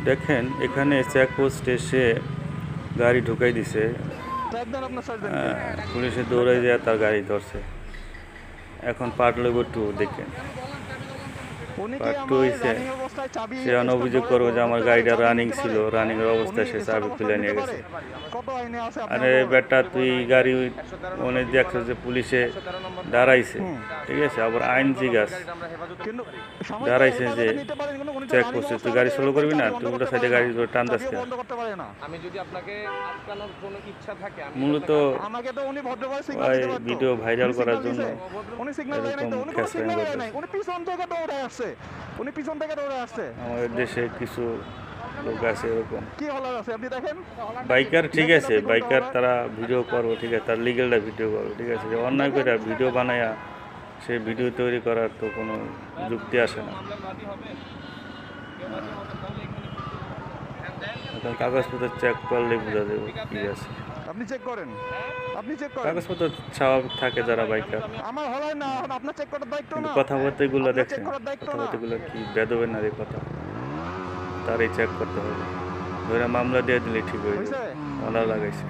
দেখেন এখানে চেকপোস্টে সে গাড়ি ঢুকাই দিছে, পুলিশে দৌড়াই যায় তার গাড়ি ধরছে। এখন পার্ট লইব টু দেখেন, পার্ট টু হয়েছে সে অভিযোগ করবো যে আমার গাড়িটা রানিং ছিল, রানিংয়ের অবস্থায় সে চাবি খুলে নিয়ে গেছে। আরে বেটা তুই গাড়ি মনে দেখছো যে পুলিশে দাঁড়াইছে, ঠিক আছে, আবার আইন জিজ্ঞাস দাঁড়াইছে যে চেক করছে, তুই গাড়ি স্লো করবি না, তুই উল্টা সাইডে গাড়ি টান দাস। মূলত ভিডিও ভাইরাল করার জন্য আমাদের দেশে কিছু লোক আছে এরকম বাইকার, ঠিক আছে, বাইকার তারা ভিডিও করবো, ঠিক আছে, তার লিগেলটা ভিডিও করবো, ঠিক আছে, অন্যায় করে ভিডিও বানায়া সেই ভিডিও তৈরি করার তো কোনো যুক্তি আসে না। এখন কাগজপত্র চেক করলে বোঝা যাবে কি আছে। আপনি চেক করেন, কাগজপত্র স্বাভাবিক থাকে যারা বাইকার। আমার হলাই না, আপনার চেক করার দায়িত্ব না। কথাবার্তাগুলো দেখছেন, কথাবার্তাগুলো কি বেদবের নারী কথা, তারই চেক করতে হবে। ধরে মামলা দিয়ে দিলে ঠিক হয়ে যাবে, ভালো লাগাইছে।